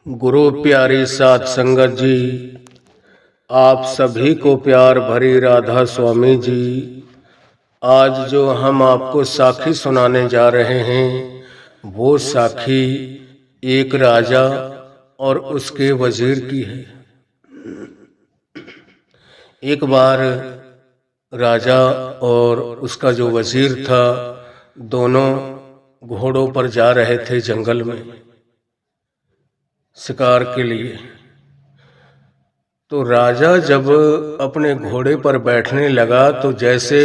गुरु प्यारी साध संगत जी, आप सभी को प्यार भरी राधा स्वामी जी। आज जो हम आपको साखी सुनाने जा रहे हैं, वो साखी एक राजा और उसके वजीर की है। एक बार राजा और उसका जो वजीर था, दोनों घोड़ों पर जा रहे थे जंगल में शिकार के लिए। तो राजा जब अपने घोड़े पर बैठने लगा तो जैसे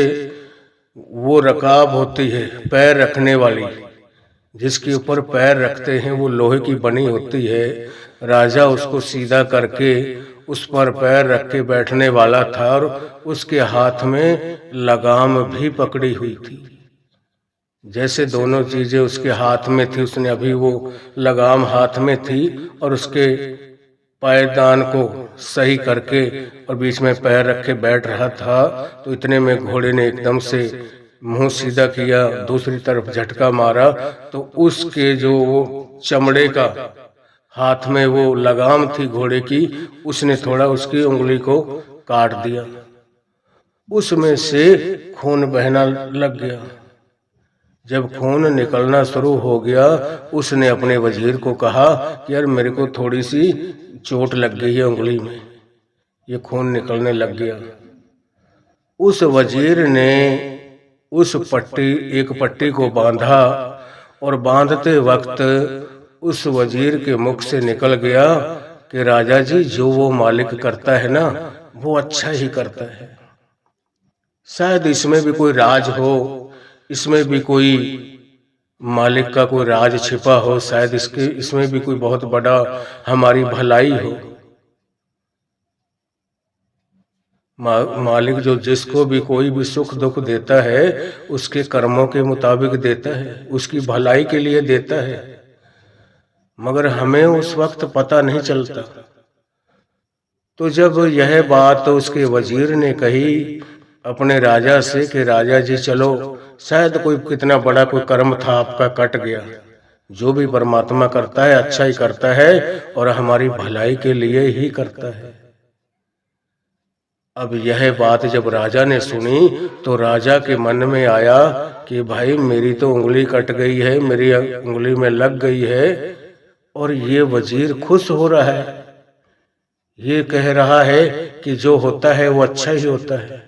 वो रकाब होती है पैर रखने वाली, जिसके ऊपर पैर रखते हैं, वो लोहे की बनी होती है। राजा उसको सीधा करके उस पर पैर रख के बैठने वाला था और उसके हाथ में लगाम भी पकड़ी हुई थी। जैसे दोनों चीजें उसके हाथ में थी, उसने अभी वो लगाम हाथ में थी और उसके पायदान को सही करके और बीच में पैर रख के बैठ रहा था। तो इतने में घोड़े ने एकदम से मुंह सीधा किया, दूसरी तरफ झटका मारा, तो उसके जो चमड़े का हाथ में वो लगाम थी घोड़े की, उसने थोड़ा उसकी उंगली को काट दिया। उसमें से खून बहना लग गया। जब खून निकलना शुरू हो गया, उसने अपने वजीर को कहा कि यार मेरे को थोड़ी सी चोट लग गई है उंगली में, ये खून निकलने लग गया। उस वजीर ने एक पट्टी को बांधा और बांधते वक्त उस वजीर के मुख से निकल गया कि राजा जी, जो वो मालिक करता है ना, वो अच्छा ही करता है। शायद इसमें भी कोई राज हो, इसमें भी कोई मालिक का कोई राज छिपा हो, शायद इसमें भी कोई बहुत बड़ा हमारी भलाई हो। मालिक जो जिसको भी कोई भी सुख दुख देता है, उसके कर्मों के मुताबिक देता है, उसकी भलाई के लिए देता है, मगर हमें उस वक्त पता नहीं चलता। तो जब यह बात उसके वजीर ने कही अपने राजा से कि राजा जी चलो, शायद कोई कितना बड़ा कोई कर्म था आपका कट गया। जो भी परमात्मा करता है अच्छा ही करता है और हमारी भलाई के लिए ही करता है। अब यह बात जब राजा ने सुनी तो राजा के मन में आया कि भाई मेरी तो उंगली कट गई है, मेरी उंगली में लग गई है, और ये वजीर खुश हो रहा है, ये कह रहा है कि जो होता है वो अच्छा ही होता है,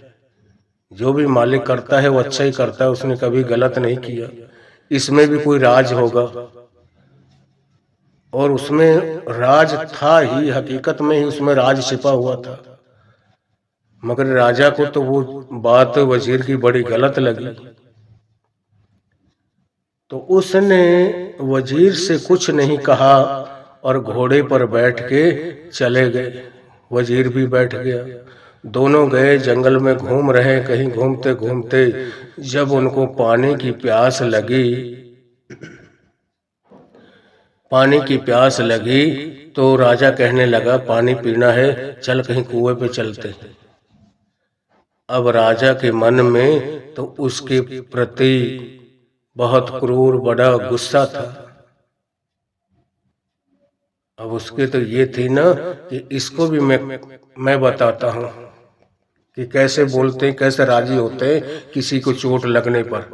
जो भी मालिक करता है वो अच्छा ही करता है, उसने कभी गलत नहीं किया, इसमें भी कोई राज होगा। और उसमें राज था ही, हकीकत में ही उसमें राज छिपा हुआ था, मगर राजा को तो वो बात वजीर की बड़ी गलत लगी। तो उसने वजीर से कुछ नहीं कहा और घोड़े पर बैठ के चले गए। वजीर भी बैठ गया। दोनों गए, जंगल में घूम रहे। कहीं घूमते घूमते जब उनको पानी की प्यास लगी तो राजा कहने लगा पानी पीना है, चल कहीं कुएं पे चलते। अब राजा के मन में तो उसके प्रति बहुत क्रूर बड़ा गुस्सा था। अब उसके तो ये थी ना कि इसको भी मैं बताता हूं कि कैसे बोलते, कैसे राजी होते किसी को चोट लगने पर।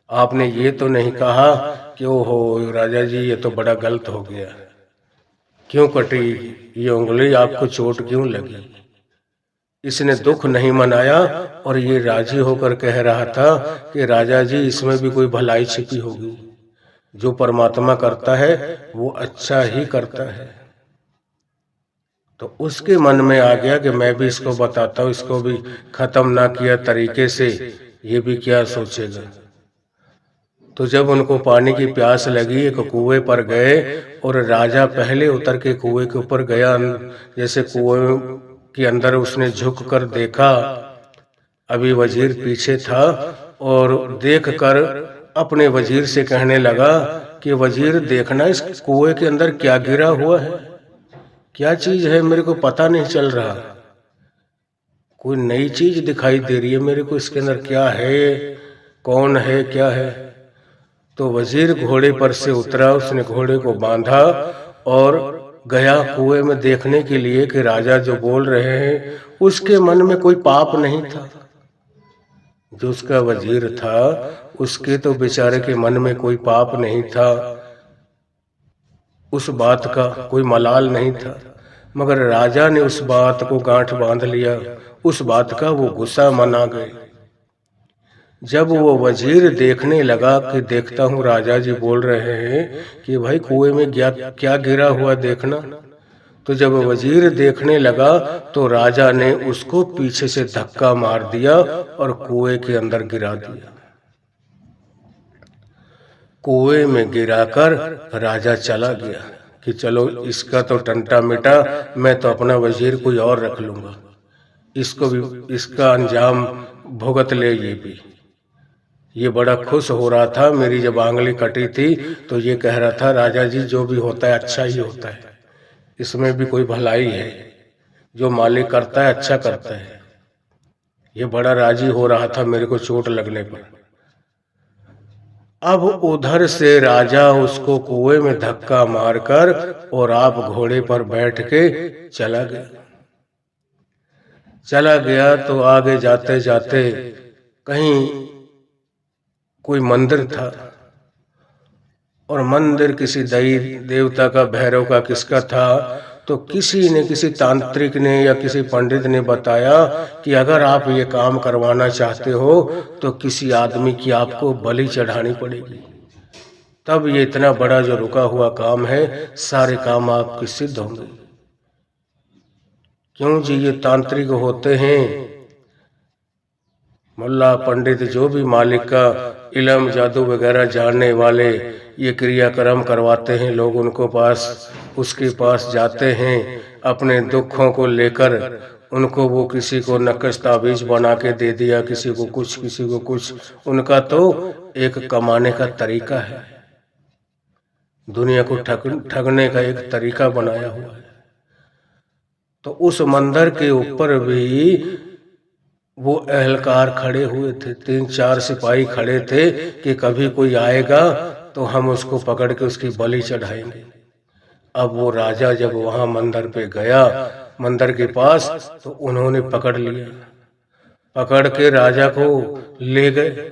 आपने ये तो नहीं कहा कि ओहो राजा जी ये तो बड़ा गलत हो गया, क्यों कटी ये उंगली, आपको चोट क्यों लगी? इसने दुख नहीं मनाया और ये राजी होकर कह रहा था कि राजा जी इसमें भी कोई भलाई छिपी होगी, जो परमात्मा करता है वो अच्छा ही करता है। तो उसके मन में आ गया कि मैं भी इसको बताता हूँ, इसको भी खत्म ना किया तरीके से ये भी क्या सोचेगा। तो जब उनको पानी की प्यास लगी, एक कुएं पर गए और राजा पहले उतर के कुएं के ऊपर गया। जैसे कुएं के अंदर उसने झुक कर देखा, अभी वजीर पीछे था, और देखकर अपने वजीर से कहने लगा कि वजीर देखना इस कुएं के अंदर क्या गिरा हुआ है, क्या चीज है, मेरे को पता नहीं चल रहा, कोई नई चीज दिखाई दे रही है मेरे को, इसके अंदर क्या है, कौन है, क्या है। तो वजीर घोड़े पर से उतरा, उसने घोड़े को बांधा और गया कुएं में देखने के लिए कि राजा जो बोल रहे हैं उसके मन में कोई पाप नहीं था। जो उसका वजीर था उसके तो बेचारे के मन में कोई पाप नहीं था, उस बात का कोई मलाल नहीं था, मगर राजा ने उस बात को गांठ बांध लिया, उस बात का वो गुस्सा मना गए। जब वो वजीर देखने लगा कि देखता हूँ राजा जी बोल रहे हैं कि भाई कुएं में क्या गिरा हुआ देखना, तो जब वजीर देखने लगा तो राजा ने उसको पीछे से धक्का मार दिया और कुएं के अंदर गिरा दिया। कुएं में गिराकर राजा चला गया कि चलो इसका तो टंटा मिटा, मैं तो अपना वजीर कोई और रख लूंगा, इसको भी इसका अंजाम भुगत ले ये भी। ये बड़ा खुश हो रहा था, मेरी जब आंगली कटी थी तो ये कह रहा था राजा जी जो भी होता है अच्छा ही होता है, इसमें भी कोई भलाई है, जो मालिक करता है अच्छा करता है। ये बड़ा राजी हो रहा था मेरे को चोट लगने पर। अब उधर से राजा उसको कुएं में धक्का मारकर और आप घोड़े पर बैठ के चला गया तो आगे जाते जाते कहीं कोई मंदिर था, और मंदिर किसी देवता का, भैरव का, किसका था, तो किसी तांत्रिक ने या किसी पंडित ने बताया कि अगर आप ये काम करवाना चाहते हो तो किसी आदमी की आपको बलि चढ़ानी पड़ेगी, तब ये इतना बड़ा जो रुका हुआ काम है सारे काम आपके सिद्ध होंगे। क्यों जी, ये तांत्रिक होते हैं, मुल्ला पंडित जो भी मालिक का इल्म जादू वगैरह जानने वाले, ये क्रियाक्रम करवाते हैं, लोग उनको उसके पास जाते हैं अपने दुखों को लेकर, उनको वो किसी को नक्श ताबीज बना के दे दिया, किसी को कुछ, उनका तो एक कमाने का तरीका है, दुनिया को ठगने का एक तरीका बनाया हुआ है। तो उस मंदिर के ऊपर भी वो अहलकार खड़े हुए थे, 3-4 सिपाही खड़े थे कि कभी कोई आएगा तो हम उसको पकड़ के उसकी बलि चढ़ाएंगे। अब वो राजा जब वहां मंदिर पे गया, मंदिर के पास, तो उन्होंने पकड़ लिया, पकड़ के राजा को ले गए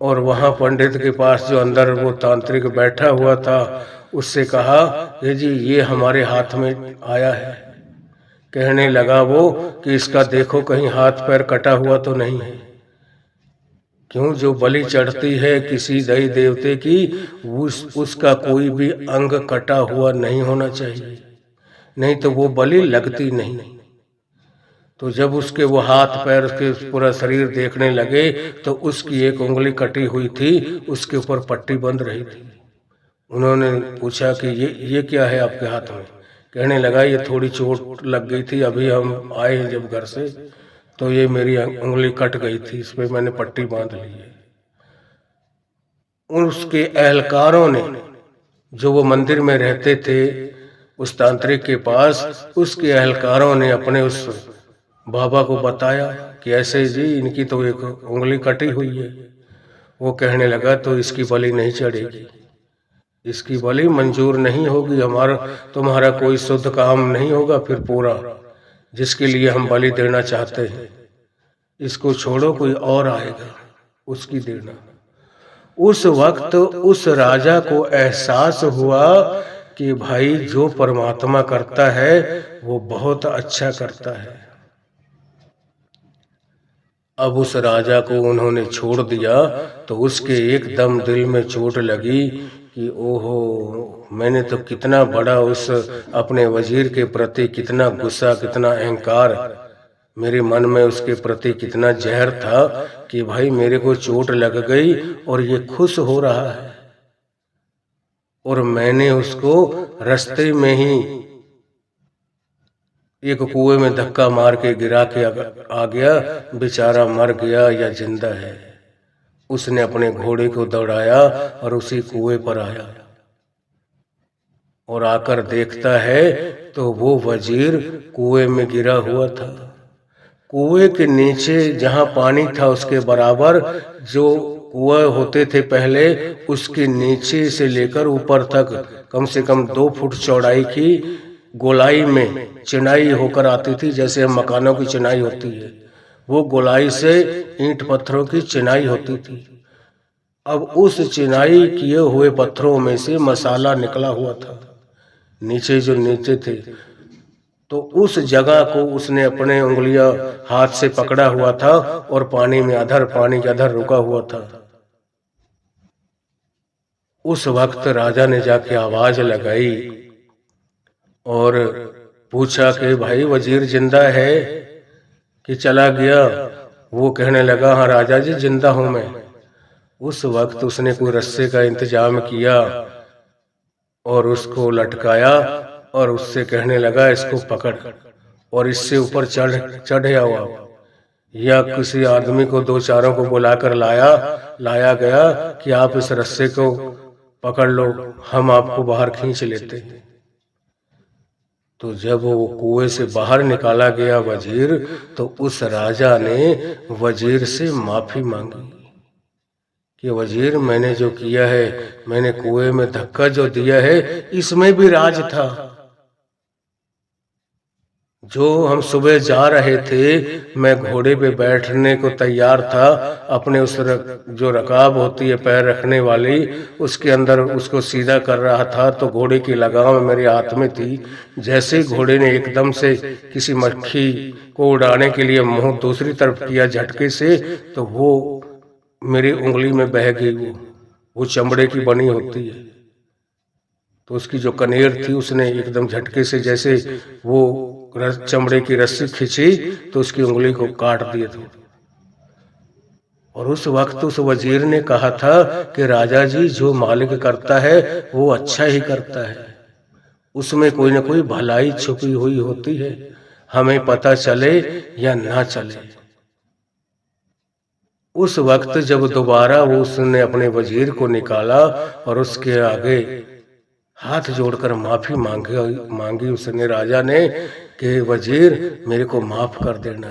और वहां पंडित के पास जो अंदर वो तांत्रिक बैठा हुआ था उससे कहा ये जी ये हमारे हाथ में आया है। कहने लगा वो कि इसका देखो कहीं हाथ पैर कटा हुआ तो नहीं है। क्यों, जो बलि चढ़ती है किसी दई देवते की उसका कोई भी अंग कटा हुआ नहीं होना चाहिए, नहीं तो वो बलि लगती नहीं। तो जब उसके वो हाथ पैर के पूरा शरीर देखने लगे तो उसकी एक उंगली कटी हुई थी, उसके ऊपर पट्टी बंध रही थी। उन्होंने पूछा कि ये क्या है आपके हाथ में? कहने लगा ये थोड़ी चोट लग गई थी, अभी हम आए हैं जब घर से तो ये मेरी उंगली कट गई थी, इसमें मैंने पट्टी बांध ली है। उसके अहलकारों ने, जो वो मंदिर में रहते थे उस तांत्रिक के पास, उसके अहलकारों ने अपने उस बाबा को बताया कि ऐसे जी इनकी तो एक उंगली कटी हुई है। वो कहने लगा तो इसकी बलि नहीं चढ़ेगी, इसकी बलि मंजूर नहीं होगी, तुम्हारा कोई शुद्ध काम नहीं होगा फिर पूरा, जिसके लिए हम बलि देना चाहते हैं। इसको छोड़ो, कोई और आएगा उसकी देना। उस वक्त उस राजा को एहसास हुआ कि भाई जो परमात्मा करता है वो बहुत अच्छा करता है। अब उस राजा को उन्होंने छोड़ दिया तो उसके एकदम दिल में चोट लगी कि ओहो, मैंने तो कितना बड़ा उस अपने वजीर के प्रति कितना गुस्सा, कितना अहंकार, मेरे मन में उसके प्रति कितना जहर था कि भाई मेरे को चोट लग गई और ये खुश हो रहा है, और मैंने उसको रास्ते में ही एक कुएं में धक्का मार के गिरा के आ गया, बेचारा मर गया या जिंदा है। उसने अपने घोड़े को दौड़ाया और उसी कुएं पर आया और आकर देखता है तो वो वजीर कुएं में गिरा हुआ था। कुएं के नीचे जहां पानी था उसके बराबर जो कुआं होते थे पहले, उसके नीचे से लेकर ऊपर तक कम से कम 2 फुट चौड़ाई की गोलाई में चिनाई होकर आती थी, जैसे मकानों की चिनाई होती है, वो गोलाई से ईंट पत्थरों की चिनाई होती थी। अब उस चिनाई किए हुए पत्थरों में से मसाला निकला हुआ था, नीचे जो नीचे थे। तो उस जगह को उसने अपने उंगलियां हाथ से पकड़ा हुआ था और पानी में पानी के अधर रुका हुआ था। उस वक्त राजा ने जाके आवाज लगाई और पूछा कि भाई वजीर जिंदा है कि चला गया? वो कहने लगा, हाँ राजा जी जिंदा हूं मैं। उस वक्त उसने कोई रस्से का इंतजाम किया और उसको लटकाया और उससे कहने लगा, इसको पकड़ और इससे ऊपर चढ़ आओ। या किसी आदमी को 2-4 को बुलाकर लाया गया कि आप इस रस्से को पकड़ लो, हम आपको बाहर खींच लेते। तो जब वो कुएं से बाहर निकाला गया वजीर, तो उस राजा ने वजीर से माफी मांगी कि वजीर मैंने जो किया है, मैंने कुएं में धक्का जो दिया है, इसमें भी राज था। जो हम सुबह जा रहे थे, मैं घोड़े पे बैठने को तैयार था, अपने उस जो रकाब होती है पैर रखने वाली, उसके अंदर उसको सीधा कर रहा था, तो घोड़े की लगाम मेरे हाथ में थी। जैसे ही घोड़े ने एकदम से किसी मक्खी को उड़ाने के लिए मुंह दूसरी तरफ किया झटके से, तो वो मेरी उंगली में बह गई। वो चमड़े की बनी होती है, तो उसकी जो कनेर थी उसने एकदम झटके से जैसे वो चमड़े की रस्सी खींची तो उसकी उंगली को काट दिए थे। और उस वक्त उस वजीर ने कहा था कि राजा जी जो मालिक करता है वो अच्छा ही करता है, उसमें कोई ना कोई भलाई छुपी हुई होती है, हमें पता चले या ना चले। उस वक्त जब दोबारा वो उसने अपने वजीर को निकाला और उसके आगे हाथ जोड़कर माफी मांगी उसने, राजा ने, कि वजीर मेरे को माफ कर देना,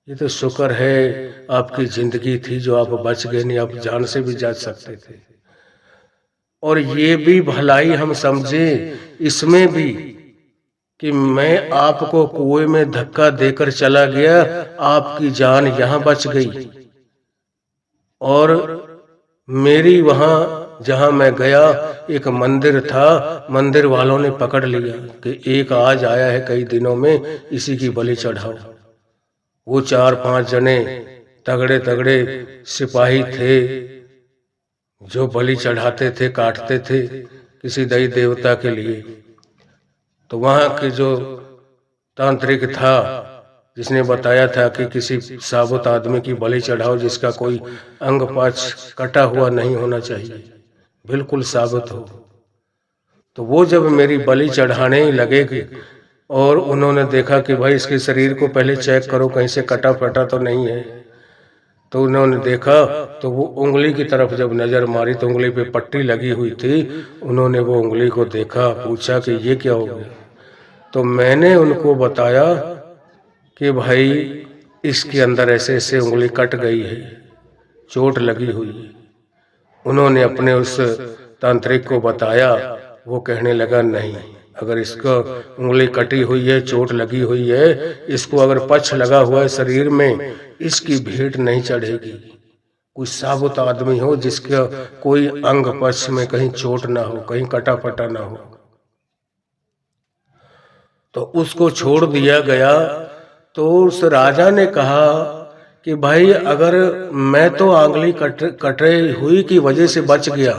ये तो शुक्र है आपकी जिंदगी थी जो आप बच गए, नहीं आप जान से भी जा सकते थे। और ये भी भलाई हम समझे इसमें भी कि मैं आपको कुएं में धक्का देकर चला गया, आपकी जान यहां बच गई, और मेरी वहां जहां मैं गया एक मंदिर था, मंदिर वालों ने पकड़ लिया कि एक आज आया है कई दिनों में, इसी की बलि चढ़ाओ। वो 4-5 जने तगड़े तगड़े सिपाही थे जो बलि चढ़ाते थे, काटते थे किसी देवी देवता के लिए। तो वहां के जो तांत्रिक था जिसने बताया था कि किसी साबुत आदमी की बलि चढ़ाओ जिसका कोई अंग पाछ कटा हुआ नहीं होना चाहिए, बिल्कुल साबुत हो। तो वो जब मेरी बलि चढ़ाने लगे और उन्होंने देखा कि भाई इसके शरीर को पहले चेक करो कहीं से कटा फटा तो नहीं है, तो उन्होंने देखा तो वो उंगली की तरफ जब नजर मारी तो उंगली पे पट्टी लगी हुई थी। उन्होंने वो उंगली को देखा, पूछा कि ये क्या हो गया। तो मैंने उनको बताया कि भाई इसके अंदर ऐसे ऐसे उंगली कट गई है, चोट लगी हुई है। उन्होंने अपने उस तांत्रिक को बताया, वो कहने लगा नहीं, अगर इसको उंगली कटी हुई है, चोट लगी हुई है, इसको अगर पछ लगा हुआ है शरीर में, इसकी भेंट नहीं चढ़ेगी। कोई साबुत आदमी हो जिसका कोई अंग पक्ष में कहीं चोट ना हो, कहीं कटा फटा ना हो, तो उसको छोड़ दिया गया। तो उस राजा ने कहा कि भाई अगर मैं तो आंगली कटे हुई की वजह से बच गया,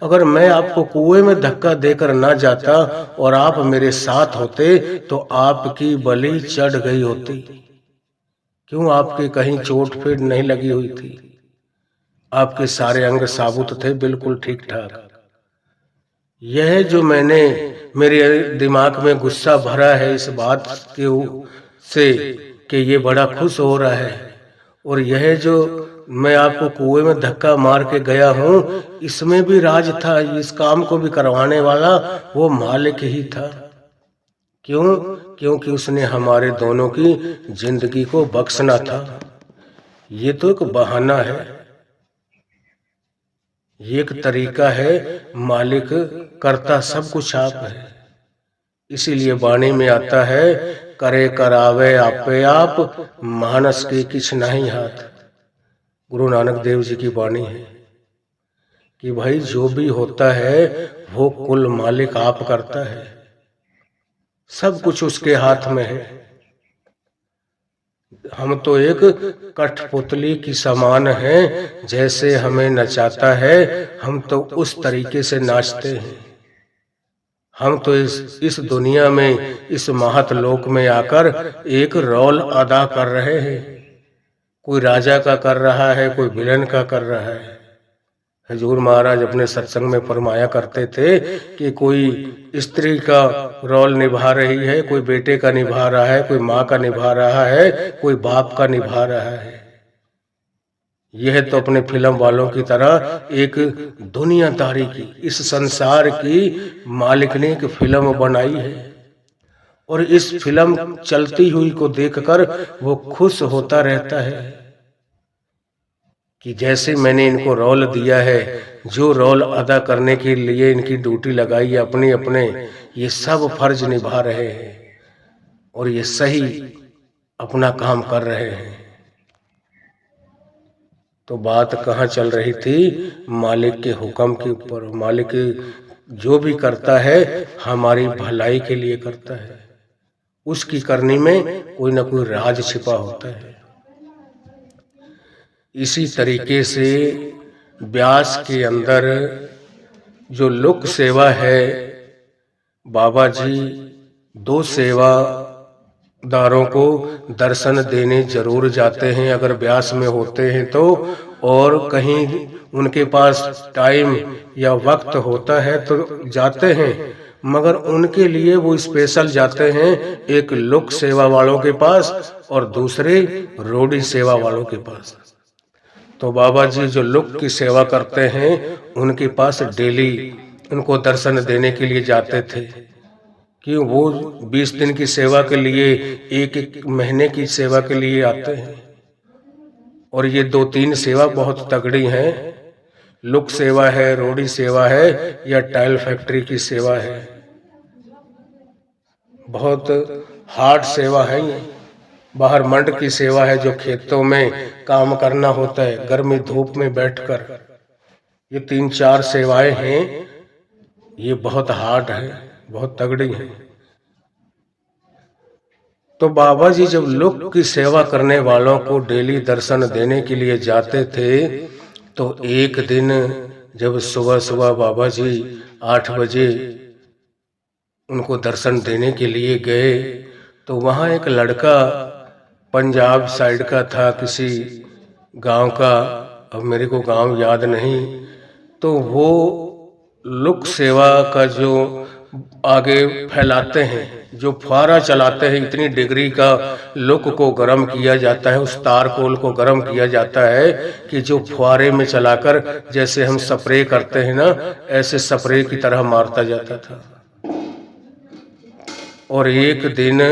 अगर मैं आपको कुएं में धक्का देकर ना जाता और आप मेरे साथ होते तो आपकी बलि चढ़ गई होती। क्यों, आपके कहीं चोट फेट नहीं लगी हुई थी, आपके सारे अंग साबुत थे, बिल्कुल ठीक ठाक। यह जो मैंने मेरे दिमाग में गुस्सा भरा है इस बात के से कि ये बड़ा खुश हो रहा है, और यह जो मैं आपको कुएं में धक्का मार के गया हूं, इसमें भी राज था, इस काम को भी करवाने वाला वो मालिक ही था। क्यों? क्योंकि उसने हमारे दोनों की जिंदगी को बख्शना था। ये तो एक बहाना है, ये एक तरीका है, मालिक करता सब कुछ आप है। इसीलिए वाणी में आता है, करे करावे आपे आप, मानस के किछ नहीं हाथ। गुरु नानक देव जी की वाणी है कि भाई जो भी होता है वो कुल मालिक आप करता है, सब कुछ उसके हाथ में है। हम तो एक कठपुतली की समान हैं, जैसे हमें नचाता है हम तो उस तरीके से नाचते हैं। हम तो इस दुनिया में, इस महत लोक में आकर एक रोल अदा कर रहे हैं। कोई राजा का कर रहा है, कोई विलन का कर रहा है। हजूर महाराज अपने सत्संग में फरमाया करते थे कि कोई स्त्री का रोल निभा रही है, कोई बेटे का निभा रहा है, कोई माँ का निभा रहा है, कोई बाप का निभा रहा है। यह तो अपने फिल्म वालों की तरह एक दुनियादारी की, इस संसार की मालिक ने एक फिल्म बनाई है और इस फिल्म चलती हुई को देखकर वो खुश होता रहता है कि जैसे मैंने इनको रोल दिया है, जो रोल अदा करने के लिए इनकी ड्यूटी लगाई है, अपने अपने ये सब फर्ज निभा रहे हैं और ये सही अपना काम कर रहे हैं। तो बात कहाँ चल रही थी? मालिक के हुक्म के ऊपर। मालिक जो भी करता है हमारी भलाई के लिए करता है, उसकी करनी में कोई ना कोई राज छिपा होता है। इसी तरीके से व्यास के अंदर जो लोक सेवा है, बाबा जी 2 सेवादारों को दर्शन देने जरूर जाते हैं अगर व्यास में होते हैं तो, और कहीं उनके पास टाइम या वक्त होता है तो जाते हैं, मगर उनके लिए वो स्पेशल जाते हैं, एक लोक सेवा वालों के पास और दूसरे रोडी सेवा वालों के पास। तो बाबा जी जो लोक की सेवा करते हैं उनके पास डेली उनको दर्शन देने के लिए जाते थे कि वो 20 दिन की सेवा के लिए, एक महीने की सेवा के लिए आते हैं। और ये 2-3 सेवा बहुत तगड़ी हैं। लोक सेवा है, रोडी सेवा है या टाइल फैक्ट्री की सेवा है, बहुत हार्ड सेवा है ये। बाहर मंड की सेवा है, जो खेतों में काम करना होता है गर्मी धूप में बैठकर। ये 3-4 सेवाएं हैं, ये बहुत हार्ड है, बहुत तगड़ी है। तो बाबा जी जब लोक की सेवा करने वालों को डेली दर्शन देने के लिए जाते थे, तो एक दिन जब सुबह सुबह बाबा जी 8 बजे उनको दर्शन देने के लिए गए, तो वहाँ एक लड़का पंजाब साइड का था, किसी गांव का, अब मेरे को गांव याद नहीं। तो वो लोक सेवा का जो आगे फैलाते हैं, जो फुहारा चलाते हैं, इतनी डिग्री का लोक को गर्म किया जाता है, उस तारकोल को गर्म किया जाता है कि जो फुहारे में चलाकर जैसे हम स्प्रे करते हैं ना, ऐसे स्प्रे की तरह मारता जाता था। और एक दिन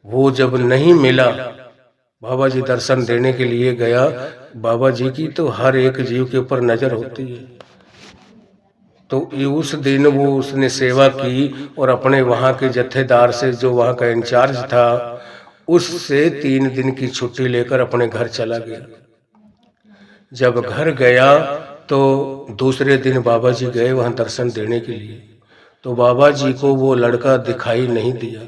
वो जब नहीं मिला, बाबा जी दर्शन देने के लिए गया। बाबा जी की तो हर एक जीव के ऊपर नजर होती है। तो उस दिन वो उसने सेवा की और अपने वहाँ के जत्थेदार से, जो वहाँ का इंचार्ज था, उससे 3 दिन की छुट्टी लेकर अपने घर चला गया। जब घर गया तो दूसरे दिन बाबा जी गए वहाँ दर्शन देने के लिए, तो बाबा जी को वो लड़का दिखाई नहीं दिया।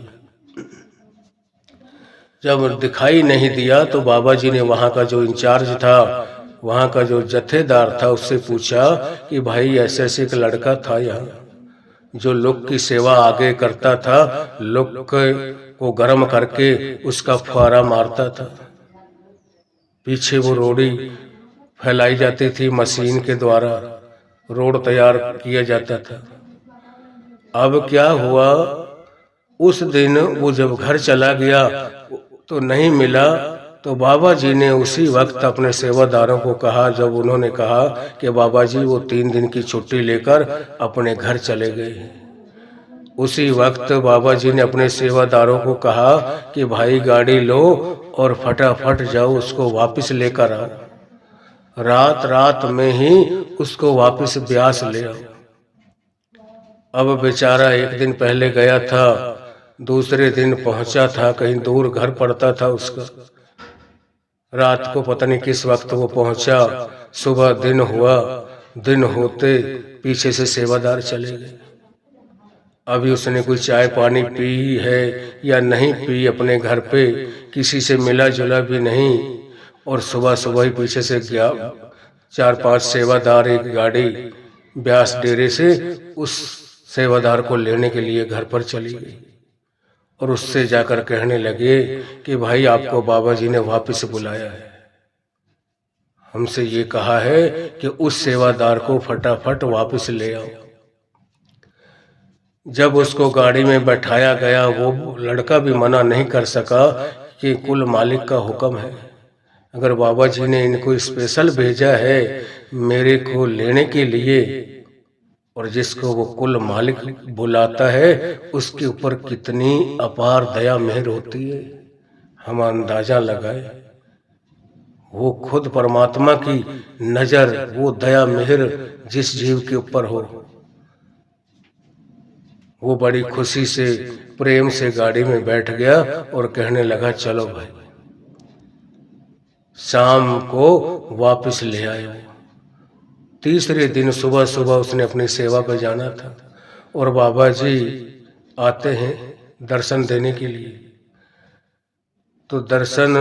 जब दिखाई नहीं दिया तो बाबा जी ने वहाँ का जो इंचार्ज था, वहाँ का जो जत्थेदार था, उससे पूछा कि भाई ऐसे ऐसे एक लड़का था यहाँ जो लोक की सेवा आगे करता था, लोक को गर्म करके उसका फुहारा मारता था। पीछे वो रोड़ी फैलाई जाती थी, मशीन के द्वारा रोड तैयार किया जाता था। अब क्या हुआ, उस दिन वो जब घर चला गया तो नहीं मिला, तो बाबा जी ने उसी वक्त अपने सेवादारों को कहा, जब उन्होंने कहा कि बाबा जी वो 3 दिन की छुट्टी लेकर अपने घर चले गए, उसी वक्त बाबा जी ने अपने सेवादारों को कहा कि भाई गाड़ी लो और फटाफट जाओ उसको वापस लेकर आओ। रात रात में ही उसको वापस ब्यास ले आओ। अब बेचारा एक दिन पहले गया था, दूसरे दिन पहुंचा था, कहीं दूर घर पड़ता था उसका। रात को पता नहीं किस वक्त वो पहुंचा, सुबह दिन हुआ, दिन होते पीछे से सेवादार चले गए। अभी उसने कोई चाय पानी पी है या नहीं पी, अपने घर पे किसी से मिला जुला भी नहीं, और सुबह सुबह ही पीछे से गया 4-5 सेवादार एक गाड़ी ब्यास डेरे से उस सेवादार को लेने के लिए घर पर चली गई, और उससे जाकर कहने लगे कि भाई आपको बाबा जी ने वापस बुलाया है, हमसे ये कहा है कि उस सेवादार को फटाफट वापस ले आओ। जब उसको गाड़ी में बैठाया गया, वो लड़का भी मना नहीं कर सका कि कुल मालिक का हुक्म है, अगर बाबा जी ने इनको स्पेशल भेजा है मेरे को लेने के लिए, और जिसको वो कुल मालिक बुलाता है उसके ऊपर कितनी अपार दया मेहर होती है, हम अंदाजा लगाए। वो खुद परमात्मा की नजर, वो दया मेहर जिस जीव के ऊपर हो, वो बड़ी खुशी से प्रेम से गाड़ी में बैठ गया और कहने लगा चलो भाई शाम को वापस ले आए। तीसरे दिन सुबह सुबह उसने अपनी सेवा पर जाना था, और बाबा जी आते हैं दर्शन देने के लिए। तो दर्शन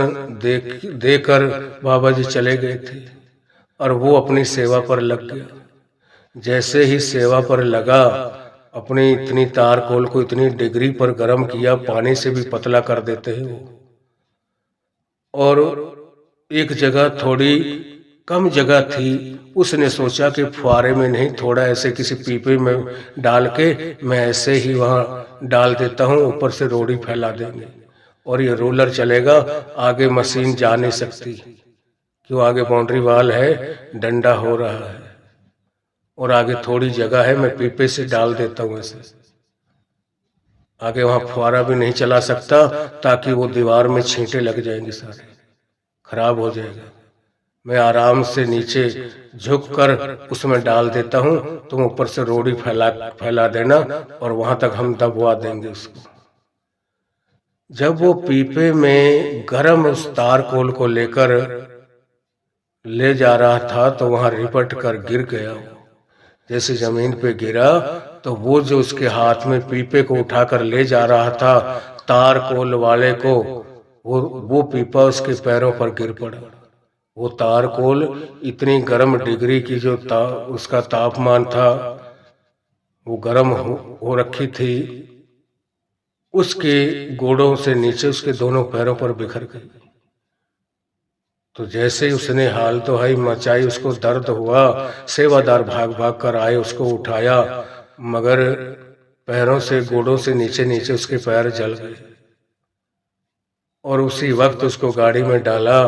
देकर बाबा जी चले गए थे, और वो अपनी सेवा पर लग गया। जैसे ही सेवा पर लगा, अपनी इतनी तार कोल को इतनी डिग्री पर गर्म किया, पानी से भी पतला कर देते हैं वो, और एक जगह थोड़ी कम जगह थी, उसने सोचा कि फुहारे में नहीं, थोड़ा ऐसे किसी पीपे में डाल के मैं ऐसे ही वहां डाल देता हूं, ऊपर से रोड़ी फैला देंगे और ये रोलर चलेगा, आगे मशीन जा नहीं सकती, क्यों आगे बाउंड्री वाल है, डंडा हो रहा है, और आगे थोड़ी जगह है, मैं पीपे से डाल देता हूं ऐसे, आगे वहां फुहारा भी नहीं चला सकता, ताकि वो दीवार में छींटे लग जाएंगे, सारे खराब हो जाएगा। मैं आराम से नीचे झुककर उसमें डाल देता हूं, तुम ऊपर से रोड़ी फैला देना, और वहां तक हम दबवा देंगे उसको। जब वो पीपे में गरम उस तार कोल को लेकर ले जा रहा था, तो वहां रिपट कर गिर गया। जैसे जमीन पे गिरा, तो वो जो उसके हाथ में पीपे को उठाकर ले जा रहा था तार कोल वाले को, वो पीपा उसके पैरों पर गिर पड़ा। वो तार कोल इतनी गर्म डिग्री की जो उसका तापमान था, वो गर्म हो रखी थी, उसके गोड़ों से नीचे उसके दोनों पैरों पर बिखर गई। तो जैसे ही उसने हाल तो हाई मचाई, उसको दर्द हुआ, सेवादार भाग भाग कर आए, उसको उठाया, मगर पैरों से गोड़ों से नीचे नीचे उसके पैर जल गए, और उसी वक्त उसको गाड़ी में डाला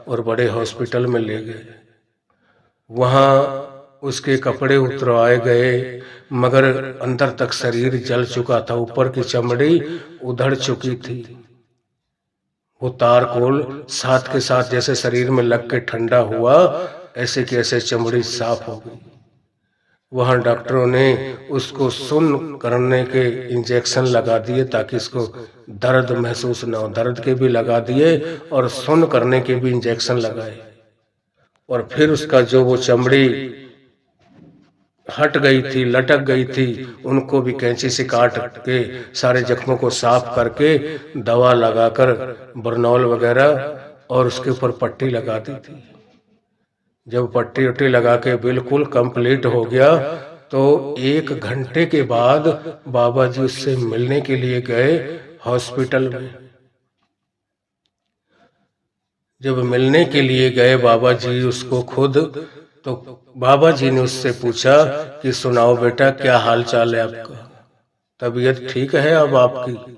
और बड़े हॉस्पिटल में ले गए। वहां उसके कपड़े उतरवाए गए, मगर अंदर तक शरीर जल चुका था, ऊपर की चमड़ी उधड़ चुकी थी। वो तार कोल साथ के साथ जैसे शरीर में लग के ठंडा हुआ, ऐसे की ऐसे चमड़ी साफ हो गई। वहां डॉक्टरों ने उसको सुन्न करने के इंजेक्शन लगा दिए, ताकि इसको दर्द महसूस न हो, दर्द के भी लगा दिए और सुन्न करने के भी इंजेक्शन लगाए। और फिर उसका जो वो चमड़ी हट गई थी, लटक गई थी, उनको भी कैंची से काट के सारे जख्मों को साफ करके दवा लगाकर बर्नॉल वगैरह और उसके ऊपर पट्टी लगा दी थी। जब पट्टी वट्टी लगा के बिल्कुल कंप्लीट हो गया, तो 1 घंटे के बाद बाबा जी उससे मिलने के लिए गए हॉस्पिटल में। जब मिलने के लिए गए बाबा जी उसको खुद, तो बाबा जी ने उससे पूछा कि सुनाओ बेटा, क्या हाल चाल है आपका, तबीयत ठीक है अब आपकी?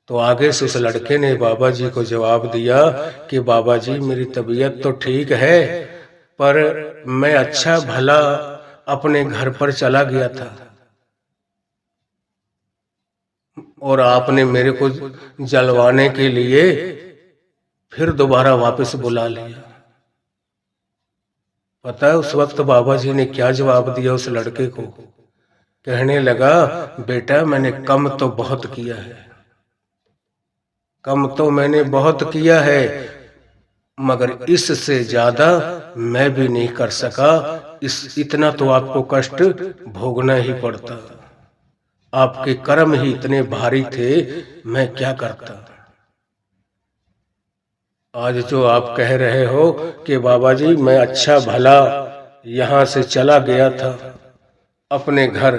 तो आगे से उस लड़के ने बाबा जी को जवाब दिया कि बाबा जी मेरी तबीयत तो ठीक है, पर मैं अच्छा भला अपने घर पर चला गया था, और आपने मेरे को जलवाने के लिए फिर दोबारा वापस बुला लिया। पता है उस वक्त बाबा जी ने क्या जवाब दिया उस लड़के को? कहने लगा, बेटा मैंने कम तो बहुत किया है, कम तो मैंने बहुत किया है, मगर इससे ज्यादा मैं भी नहीं कर सका। इतना तो आपको कष्ट भोगना ही पड़ता, आपके कर्म ही इतने भारी थे, मैं क्या करता। आज जो आप कह रहे हो कि बाबा जी मैं अच्छा भला यहाँ से चला गया था अपने घर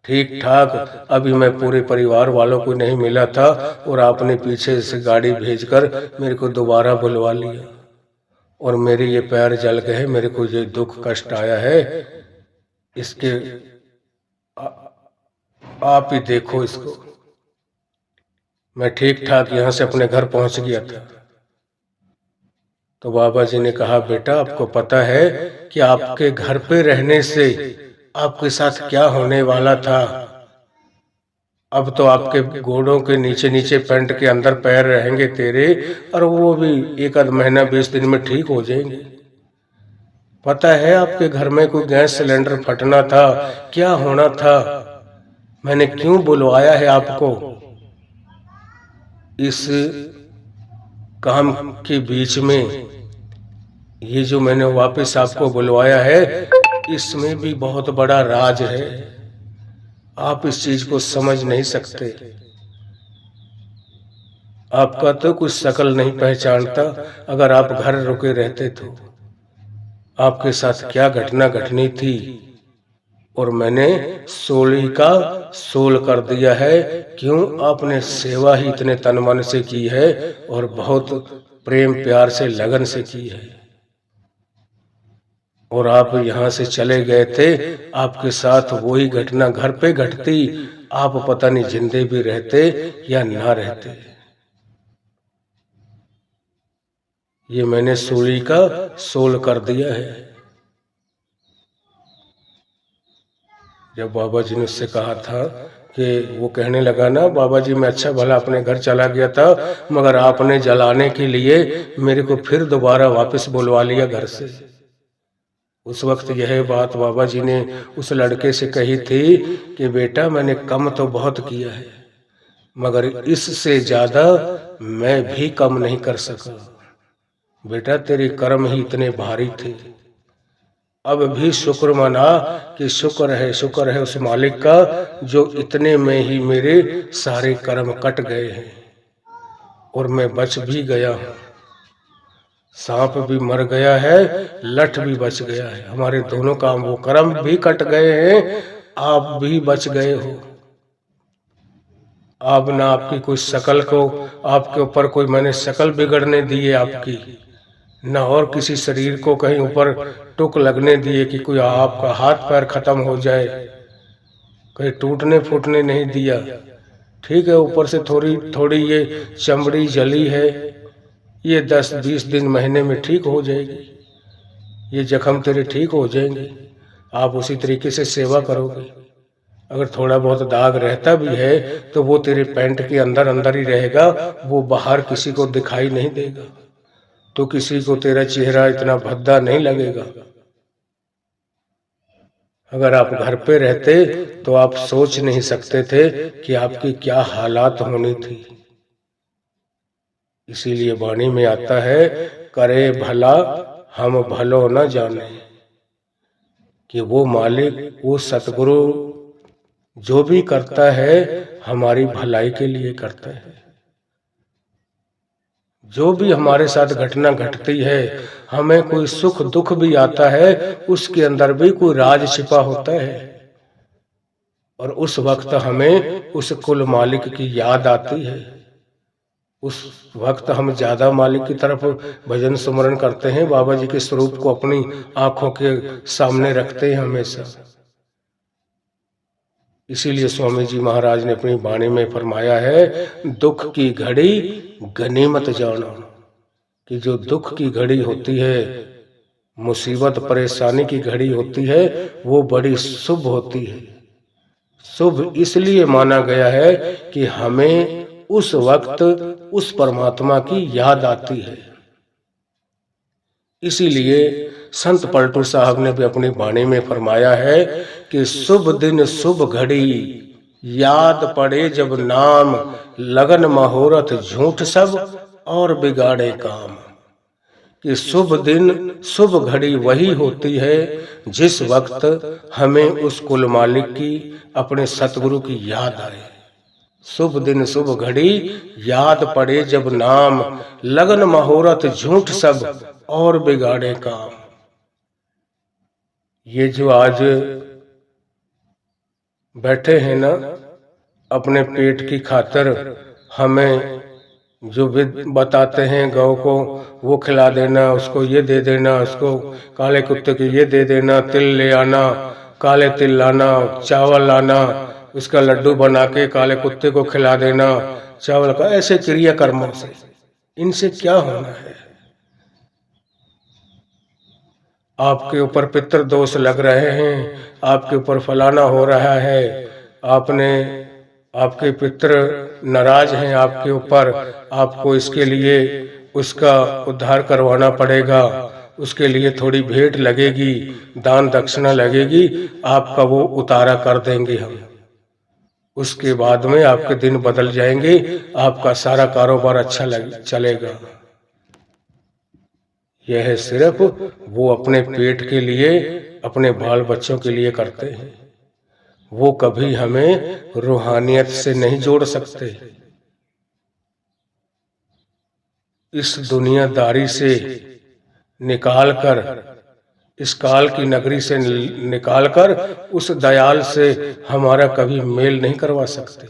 ठीक ठाक, अभी मैं पूरे परिवार वालों को नहीं मिला था और आपने पीछे से गाड़ी भेजकर मेरे को दोबारा बुलवा लिया और मेरे ये पैर जल गए, मेरे को ये दुख कष्ट आया है, इसके आप ही देखो इसको। मैं ठीक ठाक यहाँ से अपने घर पहुंच गया था। तो बाबा जी ने कहा, बेटा आपको पता है कि आपके घर पे रहने से आपके साथ क्या होने वाला था? अब तो आपके घोड़ों के नीचे नीचे पैंट के अंदर पैर रहेंगे तेरे, और वो भी एक आध महीना 20 दिन में ठीक हो जाएंगे। पता है आपके घर में कोई गैस सिलेंडर फटना था, क्या होना था? मैंने क्यों बुलवाया है आपको? इस काम के बीच में ये जो मैंने वापस आपको बुलवाया है, इसमें भी बहुत बड़ा राज है, आप इस चीज को समझ नहीं सकते। आपका तो कुछ शकल नहीं पहचानता, अगर आप घर रुके रहते तो आपके साथ क्या घटना घटनी थी। और मैंने सोली का सोल कर दिया है। क्यों? आपने सेवा ही इतने तन मन से की है और बहुत प्रेम प्यार से लगन से की है, और आप यहाँ से चले गए थे, आपके साथ वही घटना घर पे घटती, आप पता नहीं जिंदे भी रहते या ना रहते। ये मैंने सूली का सोल कर दिया है। जब बाबा जी ने उससे कहा था कि वो कहने लगा ना, बाबा जी मैं अच्छा भला अपने घर चला गया था, मगर आपने जलाने के लिए मेरे को फिर दोबारा वापस बुलवा लिया घर से। उस वक्त यह बात बाबा जी ने उस लड़के से कही थी कि बेटा मैंने कम तो बहुत किया है, मगर इससे ज्यादा मैं भी कम नहीं कर सका। बेटा तेरे कर्म ही इतने भारी थे, अब भी शुक्र मना कि शुक्र है उस मालिक का जो इतने में ही मेरे सारे कर्म कट गए हैं और मैं बच भी गया हूँ। सांप भी मर गया है, लठ भी बच गया है, हमारे दोनों काम वो कर्म भी कट गए हैं, आप भी बच गए हो। आप ना आपकी कोई शकल को, आपके ऊपर कोई मैंने शकल बिगड़ने दी है आपकी, न और किसी शरीर को कहीं ऊपर टुक लगने दिए कि कोई आपका हाथ पैर खत्म हो जाए, कहीं टूटने फूटने नहीं दिया। ठीक है, ऊपर से थोड़ी थोड़ी ये चमड़ी जली है, ये 10-20 दिन महीने में ठीक हो जाएगी, ये जख्म तेरे ठीक हो जाएंगे, आप उसी तरीके से सेवा करोगे। अगर थोड़ा बहुत दाग रहता भी है तो वो तेरे पैंट के अंदर अंदर ही रहेगा, वो बाहर किसी को दिखाई नहीं देगा, तो किसी को तेरा चेहरा इतना भद्दा नहीं लगेगा। अगर आप घर पे रहते तो आप सोच नहीं सकते थे कि आपकी क्या हालात होनी थी। इसीलिए वाणी में आता है, करे भला हम भलो न जाने, कि वो मालिक, वो सतगुरु जो भी करता है हमारी भलाई के लिए करता है। जो भी हमारे साथ घटना घटती है, हमें कोई सुख दुख भी आता है, उसके अंदर भी कोई राज छिपा होता है, और उस वक्त हमें उस कुल मालिक की याद आती है। उस वक्त हम ज्यादा मालिक की तरफ भजन सुमरण करते हैं, बाबा जी के स्वरूप को अपनी आंखों के सामने रखते हैं हमेशा। इसीलिए स्वामी जी महाराज ने अपनी वाणी में फरमाया है, दुख की घड़ी गनीमत जानो, कि जो दुख की घड़ी होती है, मुसीबत परेशानी की घड़ी होती है, वो बड़ी शुभ होती है। शुभ इसलिए माना गया है कि हमें उस वक्त उस परमात्मा की याद आती है। इसीलिए संत पलटू साहब ने भी अपनी वाणी में फरमाया है कि शुभ दिन शुभ घड़ी याद पड़े जब नाम, लगन मुहूर्त झूठ सब और बिगाड़े काम। कि शुभ दिन शुभ घड़ी वही होती है जिस वक्त हमें उस कुल मालिक की, अपने सतगुरु की याद आए। शुभ दिन शुभ घड़ी याद पड़े जब नाम, लगन मुहूर्त झूठ सब और बिगाड़े काम। ये जो आज बैठे हैं ना, अपने पेट की खातिर हमें जो बताते हैं गौ को वो खिला देना, उसको ये दे देना, उसको काले कुत्ते को ये दे देना, तिल ले आना, काले तिल लाना, चावल लाना, उसका लड्डू बना के काले कुत्ते को खिला देना चावल का, ऐसे क्रिया कर्मों से इनसे क्या होना है? आपके ऊपर पितृ दोष लग रहे हैं, आपके ऊपर फलाना हो रहा है, आपके पितृ नाराज हैं आपके ऊपर, आपको इसके लिए उसका उद्धार करवाना पड़ेगा, उसके लिए थोड़ी भेंट लगेगी, दान दक्षिणा लगेगी, आपका वो उतारा कर देंगे हम। उसके बाद में आपके दिन बदल जाएंगे, आपका सारा कारोबार अच्छा चलेगा। यह सिर्फ वो अपने पेट के लिए, अपने बाल बच्चों के लिए करते हैं। वो कभी हमें रूहानियत से नहीं जोड़ सकते। इस दुनियादारी से निकालकर, इस काल की नगरी से निकालकर उस दयाल से हमारा कभी मेल नहीं करवा सकते।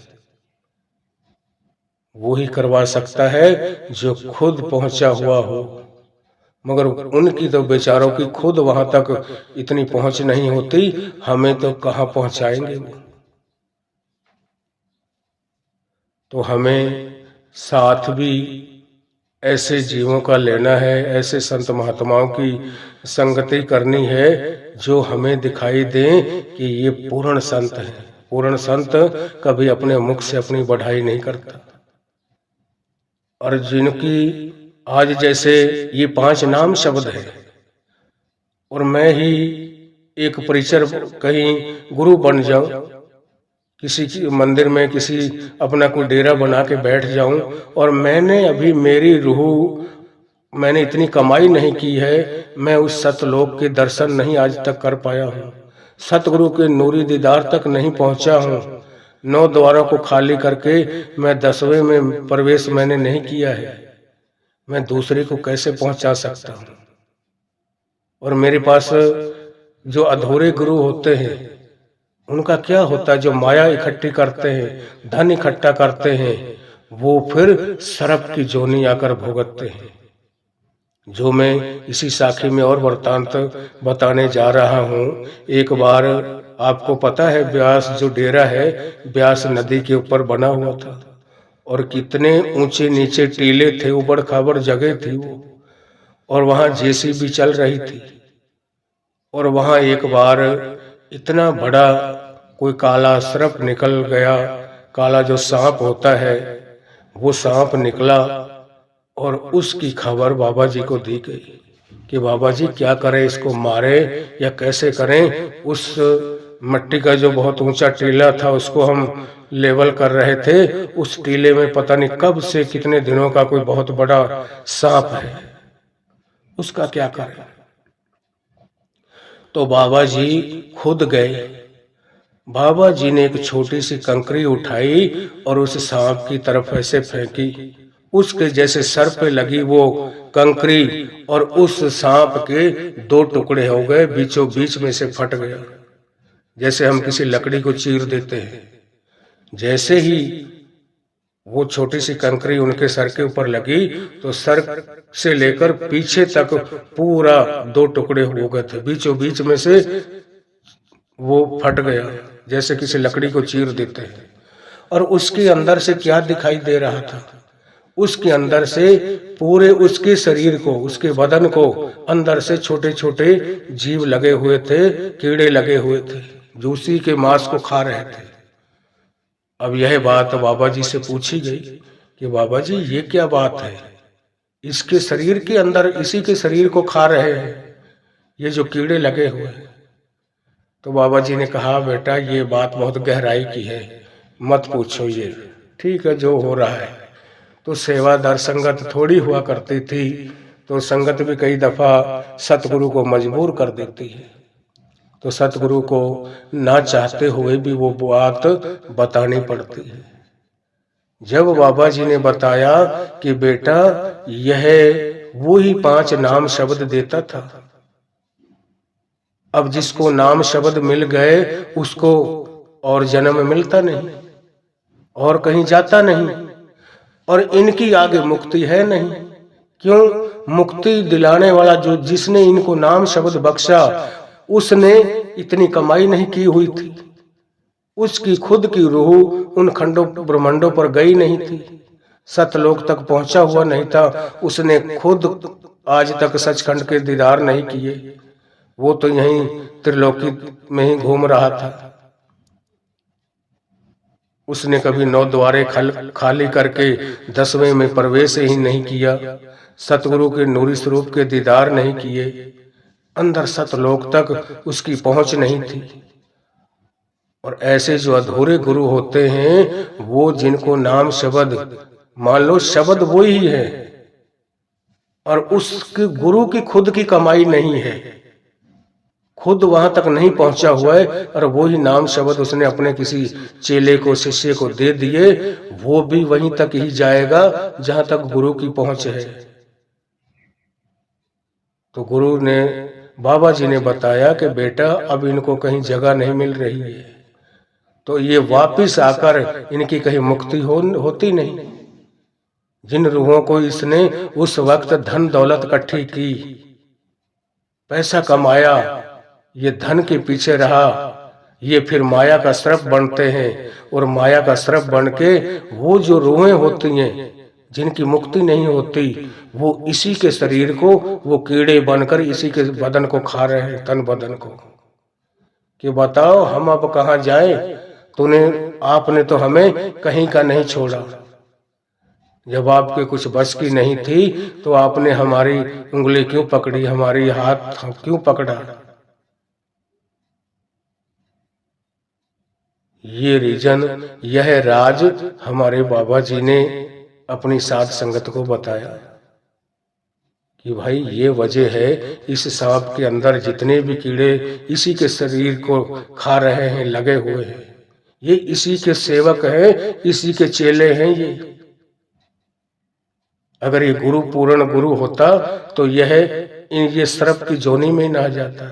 वो ही करवा सकता है जो खुद पहुंचा हुआ हो, मगर उनकी तो बेचारों की खुद वहां तक इतनी पहुंच नहीं होती, हमें तो कहां पहुंचाएंगे वो। तो हमें साथ भी ऐसे जीवों का लेना है, ऐसे संत महात्माओं की संगति करनी है जो हमें दिखाई दें कि ये पूर्ण संत है। पूर्ण संत कभी अपने मुख से अपनी बढ़ाई नहीं करता। और जिनकी आज जैसे ये 5 नाम शब्द है, और मैं ही एक परिचर कहीं गुरु बन जाऊं, किसी मंदिर में किसी अपना कोई डेरा बना के बैठ जाऊं, और मैंने इतनी कमाई नहीं की है, मैं उस सतलोक के दर्शन नहीं आज तक कर पाया हूं, सतगुरु के नूरी दीदार तक नहीं पहुंचा हूं, 9 द्वारों को खाली करके मैं 10वें में प्रवेश मैंने नहीं किया है, मैं दूसरे को कैसे पहुंचा सकता हूं? और मेरे पास जो अधूरे गुरु होते हैं उनका क्या होता है? जो माया इकट्ठी करते हैं, धन इकट्ठा करते हैं, वो फिर सर्प की जोनी आकर भुगतते हैं। जो मैं इसी साखी में और वृत्तांत बताने जा रहा हूं। एक बार आपको पता है ब्यास जो डेरा है, ब्यास नदी के ऊपर बना हुआ था, और कितने ऊंचे नीचे टीले थे, उबड़ खाबड़ जगह थी वो, और वहां जेसीबी चल रही थी। और वहां एक बार इतना बड़ा कोई काला सर्प निकल गया, काला जो सांप होता है वो सांप निकला, और उसकी खबर बाबा जी को दी गई कि बाबा जी क्या करें, इसको मारे या कैसे करें। उस मट्टी का जो बहुत ऊंचा टीला था उसको हम लेवल कर रहे थे, उस टीले में पता नहीं कब से कितने दिनों का कोई बहुत बड़ा सांप है, उसका क्या करें। तो बाबा जी खुद गए। बाबा जी ने एक छोटी सी कंकरी उठाई और उस सांप की तरफ ऐसे फेंकी, उसके जैसे सर पे लगी वो कंकरी और उस सांप के 2 टुकड़े हो गए, बीचों बीच में से फट गया, जैसे हम किसी लकड़ी को चीर देते हैं। जैसे ही वो छोटी सी कंकरी उनके सर के ऊपर लगी तो सर से लेकर पीछे तक पूरा 2 टुकड़े हो गए थे, बीचों बीच में से वो फट गया जैसे किसी लकड़ी को चीर देते हैं। और उसके अंदर से क्या दिखाई दे रहा था? उसके अंदर से पूरे उसके शरीर को, उसके बदन को अंदर से छोटे छोटे जीव लगे हुए थे, कीड़े लगे हुए थे, जो उसी के मांस को खा रहे थे। अब यह बात बाबा जी से पूछी गई कि बाबा जी ये क्या बात है, इसके शरीर के अंदर इसी के शरीर को खा रहे हैं, ये जो कीड़े लगे हुए हैं। तो बाबा जी ने कहा, बेटा ये बात बहुत गहराई की है, मत पूछो, ये ठीक है जो हो रहा है। तो सेवादार संगत थोड़ी हुआ करती थी, तो संगत भी कई दफा सतगुरु को मजबूर कर देती है। तो सतगुरु को ना चाहते हुए भी वो बात बतानी पड़ती है। जब बाबा जी ने बताया कि बेटा यह वो ही 5 नाम शब्द देता था, अब जिसको नाम शब्द मिल गए उसको और जन्म मिलता नहीं और कहीं जाता नहीं, और इनकी आगे मुक्ति है नहीं। क्यों? मुक्ति दिलाने वाला जो जिसने इनको नाम शब्द बख्शा, उसने इतनी कमाई नहीं की हुई थी, उसकी खुद की रूह उन खंडों ब्रह्मांडों पर गई नहीं थी, सतलोक तक पहुंचा हुआ नहीं था, उसने खुद आज तक सचखंड के दीदार नहीं किए, वो तो यहीं त्रिलोकी में ही घूम रहा था। उसने कभी 9 द्वारे खाली करके 10वें में प्रवेश ही नहीं किया, सतगुरु के नूरी स्वरूप के दीदार नहीं किए, अंदर सतलोक तक उसकी पहुंच नहीं थी। और ऐसे जो अधूरे गुरु होते हैं, वो जिनको नाम शब्द, मान लो शब्द वो ही है और उसके गुरु की खुद की कमाई नहीं है, खुद वहां तक नहीं पहुंचा हुआ है, और वो ही नाम शब्द उसने अपने किसी चेले को, शिष्य को दे दिए, वो भी वहीं तक ही जाएगा जहां तक गुरु की पहुंच है। तो गुरु ने, बाबा जी ने बताया कि बेटा अब इनको कहीं जगह नहीं मिल रही है, तो ये वापिस आकर इनकी कहीं मुक्ति होती नहीं। जिन रूहों को इसने उस वक्त धन दौलत इकट्ठी की, पैसा कमाया, ये धन के पीछे रहा, ये फिर माया का श्रप बनते हैं, और माया का श्रप बन के वो जो रूहें होती हैं जिनकी मुक्ति नहीं होती, वो इसी के शरीर को, वो कीड़े बनकर इसी के बदन को खा रहे हैं, तन बदन को। कि बताओ हम अब कहाँ जाएं? आपने तो हमें कहीं का नहीं छोड़ा। जब आपके कुछ बस की नहीं थी तो आपने हमारी उंगली क्यों पकड़ी, हमारी हाथ क्यों पकड़ा? ये रीजन, यह राज हमारे बाबा जी ने अपनी साध संगत को बताया कि भाई ये वजह है, इस सांप के अंदर जितने भी कीड़े इसी के शरीर को खा रहे हैं, लगे हुए हैं, ये इसी के सेवक हैं, इसी के चेले हैं। अगर ये गुरु पूर्ण गुरु होता तो ये सर्प की जोनी में ना जाता।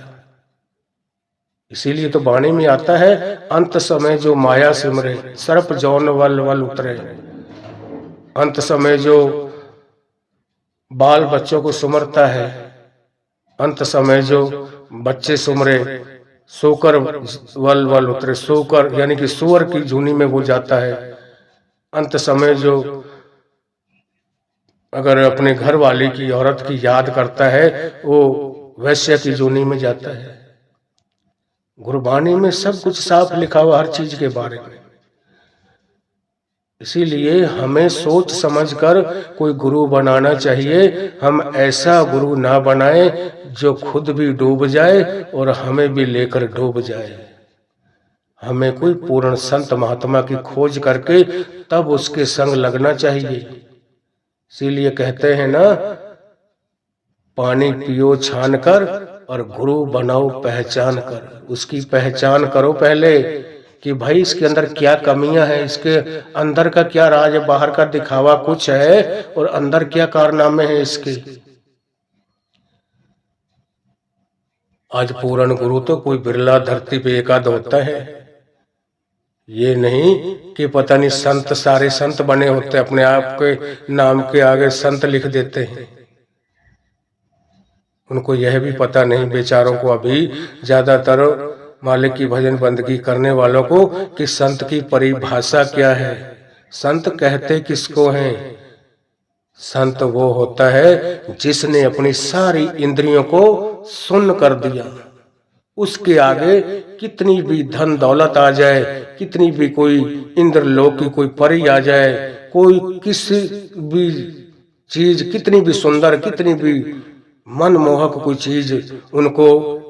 इसीलिए तो वाणी में आता है, अंत समय जो माया सिमरे, सर्प जौन वल वल उतरे। अंत समय जो बाल बच्चों को सुमरता है, अंत समय जो बच्चे सुमरे, सोकर वल वल उतरे, सोकर यानी कि सुअर की जूनी में वो जाता है। अंत समय जो अगर अपने घर वाली की, औरत की याद करता है, वो वैश्य की जूनी में जाता है। गुरबानी में सब कुछ साफ लिखा हुआ हर चीज के बारे में। इसीलिए हमें सोच समझकर कोई गुरु बनाना चाहिए। हम ऐसा गुरु ना बनाए जो खुद भी डूब जाए और हमें भी लेकर डूब जाए। हमें कोई पूर्ण संत महात्मा की खोज करके तब उसके संग लगना चाहिए। इसीलिए कहते हैं ना, पानी पियो छान कर और गुरु बनाओ पहचान कर। उसकी पहचान करो पहले कि भाई इसके अंदर क्या कमियां हैं, इसके अंदर का क्या राज है, बाहर का दिखावा कुछ है और अंदर क्या कारनामे हैं इसके। आज पूर्ण गुरु तो कोई बिरला धरती पे एकाध होता है। ये नहीं कि पता नहीं संत, सारे संत बने होते, अपने आप के नाम के आगे संत लिख देते हैं। उनको यह भी पता नहीं बेचारों को, अभी ज्यादातर मालिक की भजन बंदगी करने वालों को, कि संत की परिभाषा क्या है, संत कहते किसको हैं। संत वो होता है जिसने अपनी सारी इंद्रियों को सुन्न कर दिया। उसके आगे कितनी भी धन दौलत आ जाए, कितनी भी कोई इंद्रलोक की कोई परी आ जाए, कोई किसी भी चीज कितनी भी सुंदर, कितनी भी मनमोहक कोई चीज उनको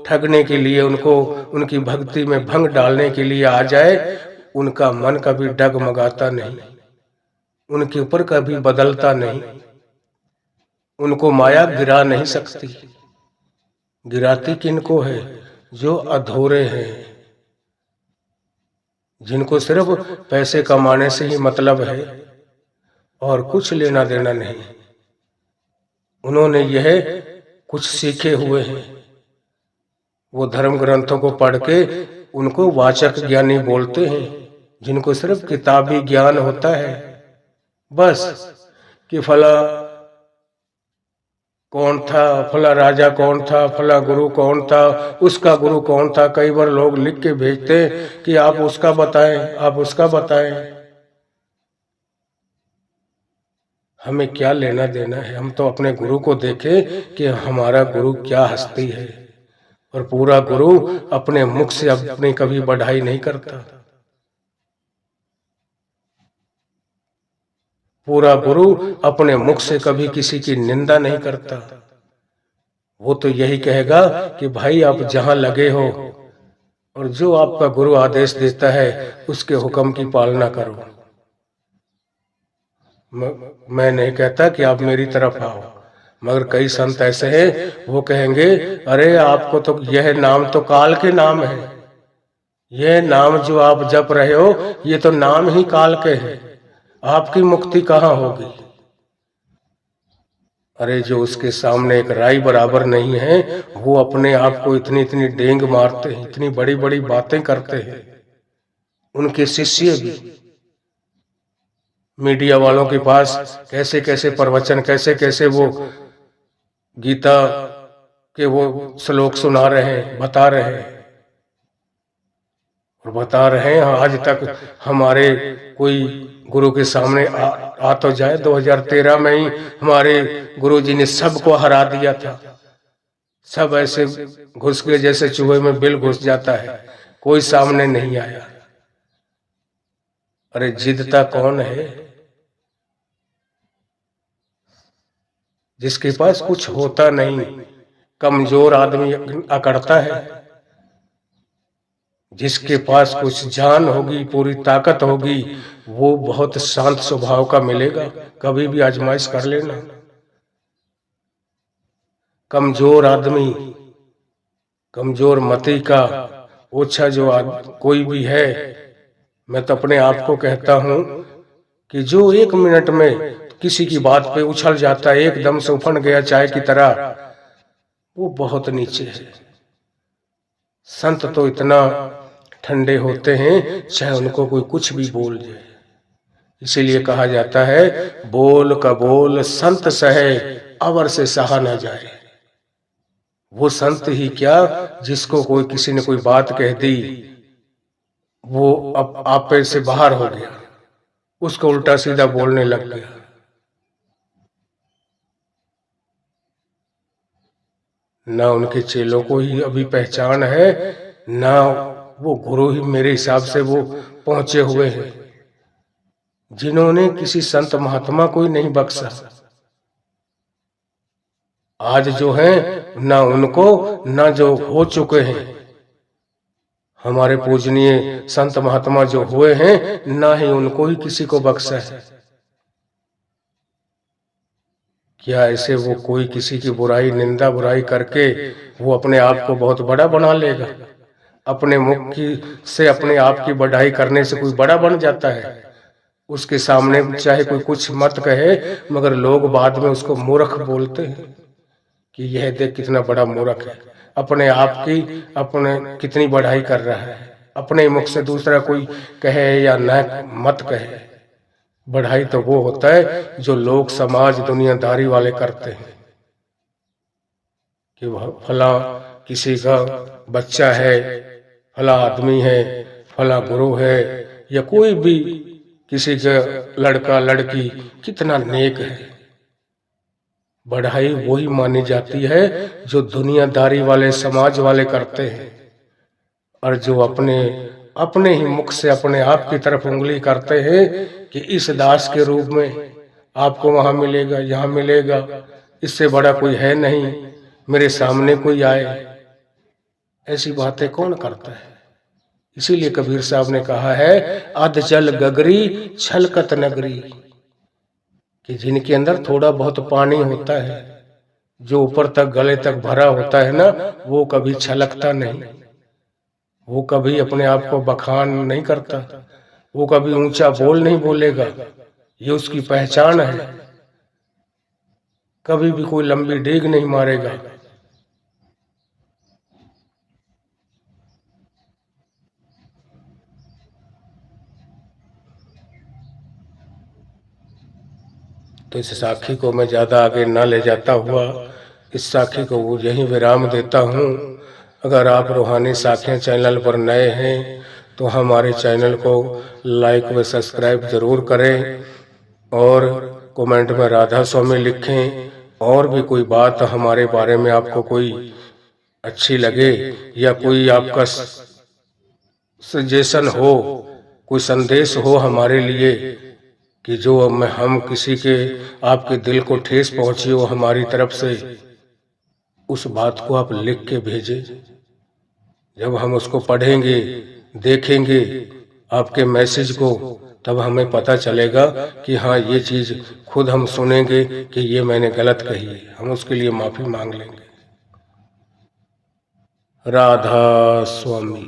ठगने के लिए, उनको उनकी भक्ति में भंग डालने के लिए आ जाए, उनका मन कभी डगमगाता नहीं, उनके ऊपर कभी बदलता नहीं, उनको माया गिरा नहीं सकती। गिराती किनको है? जो अधूरे हैं, जिनको सिर्फ पैसे कमाने से ही मतलब है और कुछ लेना देना नहीं। उन्होंने यह कुछ सीखे हुए हैं, वो धर्म ग्रंथों को पढ़ के उनको वाचक ज्ञानी बोलते हैं, जिनको सिर्फ किताबी ज्ञान होता है बस, कि फला कौन था, फला राजा कौन था, फला गुरु कौन था, उसका गुरु कौन था। कई बार लोग लिख के भेजते कि आप उसका बताएं, आप उसका बताएं। हमें क्या लेना देना है? हम तो अपने गुरु को देखें कि हमारा गुरु क्या हस्ती है। और पूरा गुरु अपने मुख से अपनी कभी बढ़ाई नहीं करता। पूरा गुरु अपने मुख से कभी किसी की निंदा नहीं करता। वो तो यही कहेगा कि भाई आप जहां लगे हो और जो आपका गुरु आदेश देता है उसके हुक्म की पालना करो। मैं नहीं कहता कि आप मेरी तरफ आओ, मगर कई संत ऐसे हैं वो कहेंगे अरे आपको तो यह नाम तो काल के नाम है, यह नाम जो आप जप रहे हो ये तो नाम ही काल के हैं, आपकी मुक्ति कहाँ होगी? अरे जो उसके सामने एक राई बराबर नहीं है वो अपने आप को इतनी इतनी डेंग मारते हैं, इतनी बड़ी बड़ी बातें करते हैं। उनके शिष्य भी मीडिया वालों के पास कैसे कैसे प्रवचन, कैसे कैसे वो गीता के वो श्लोक सुना रहे हैं, बता रहे हैं और बता रहे हैं। आज तक हमारे कोई गुरु के सामने आ तो जाए। 2013 में ही हमारे गुरुजी ने सबको हरा दिया था। सब ऐसे घुस गए जैसे चूहे में बिल घुस जाता है, कोई सामने नहीं आया। अरे जिद्दता कौन है? जिसके पास कुछ होता नहीं, कमजोर आदमी अकड़ता है। जिसके पास कुछ जान होगी, पूरी ताकत होगी, वो बहुत शांत स्वभाव का मिलेगा। कभी भी आजमाइश कर लेना। कमजोर आदमी, कमजोर मति का ओछा जो कोई भी है, मैं तो अपने आप को कहता हूं कि जो 1 मिनट में किसी की बात पे उछल जाता है, एकदम से उफन गया चाय की तरह, वो बहुत नीचे है। संत तो इतना ठंडे होते हैं चाहे उनको कोई कुछ भी बोल जाए। इसीलिए कहा जाता है बोल कबोल संत सहे, अवर से सहा न जाए। वो संत ही क्या जिसको कोई किसी ने कोई बात कह दी, वो अब आपे से बाहर हो गया, उसको उल्टा सीधा बोलने लग गया। ना उनके चेलों को ही अभी पहचान है, ना वो गुरु ही मेरे हिसाब से वो पहुंचे हुए हैं, जिन्होंने किसी संत महात्मा को ही नहीं बख्शा। आज जो हैं ना उनको, ना जो हो चुके हैं हमारे पूजनीय संत महात्मा जो हुए हैं, ना ही उनको ही किसी को बख्शा है। क्या ऐसे वो कोई किसी की बुराई, निंदा बुराई करके वो अपने आप को बहुत बड़ा बना लेगा? अपने मुख की से अपने आप की बढ़ाई करने से कोई बड़ा बन जाता है? उसके सामने चाहे कोई कुछ मत कहे, मगर लोग बाद में उसको मूर्ख बोलते हैं कि यह देख कितना बड़ा मूर्ख है, अपने आप की अपने कितनी बढ़ाई कर रहा है। अपने मुख से दूसरा कोई कहे या न मत कहे, बढ़ाई तो वो होता है जो लोग समाज दुनियादारी वाले करते हैं कि फला किसी का बच्चा है, फला आदमी है, फला गुरु है, या कोई भी किसी का लड़का लड़की कितना नेक है। बढ़ाई वही मानी जाती है जो दुनियादारी वाले समाज वाले करते हैं, और जो अपने ही मुख से अपने आप की तरफ उंगली करते हैं कि इस दास के रूप में आपको वहां मिलेगा, यहाँ मिलेगा, इससे बड़ा कोई है नहीं, मेरे सामने कोई आए, ऐसी बातें कौन करता है। इसीलिए कबीर साहब ने कहा है, अध जल गगरी छलकत नगरी, कि जिनके अंदर थोड़ा बहुत पानी होता है, जो ऊपर तक गले तक भरा होता है ना, वो कभी छलकता नहीं, वो कभी अपने आप को बखान नहीं करता, वो कभी ऊंचा बोल नहीं बोलेगा, ये उसकी पहचान है। कभी भी कोई लंबी डेग नहीं मारेगा। तो इस साखी को मैं ज्यादा आगे न ले जाता हुआ इस साखी को वो यहीं विराम देता हूँ। अगर आप रूहानी साखियाँ चैनल पर नए हैं तो हमारे चैनल को लाइक व सब्सक्राइब जरूर करें और कमेंट में राधा स्वामी लिखें। और भी कोई बात हमारे बारे में आपको कोई अच्छी लगे या कोई आपका सजेशन हो, कोई संदेश हो हमारे लिए कि जो हम किसी के आपके दिल को ठेस पहुंची हो हमारी तरफ से, उस बात को आप लिख के भेजें। जब हम उसको पढ़ेंगे, देखेंगे आपके मैसेज को, तब हमें पता चलेगा कि हाँ ये चीज खुद हम सुनेंगे कि ये मैंने गलत कही है, हम उसके लिए माफी मांग लेंगे। राधा स्वामी।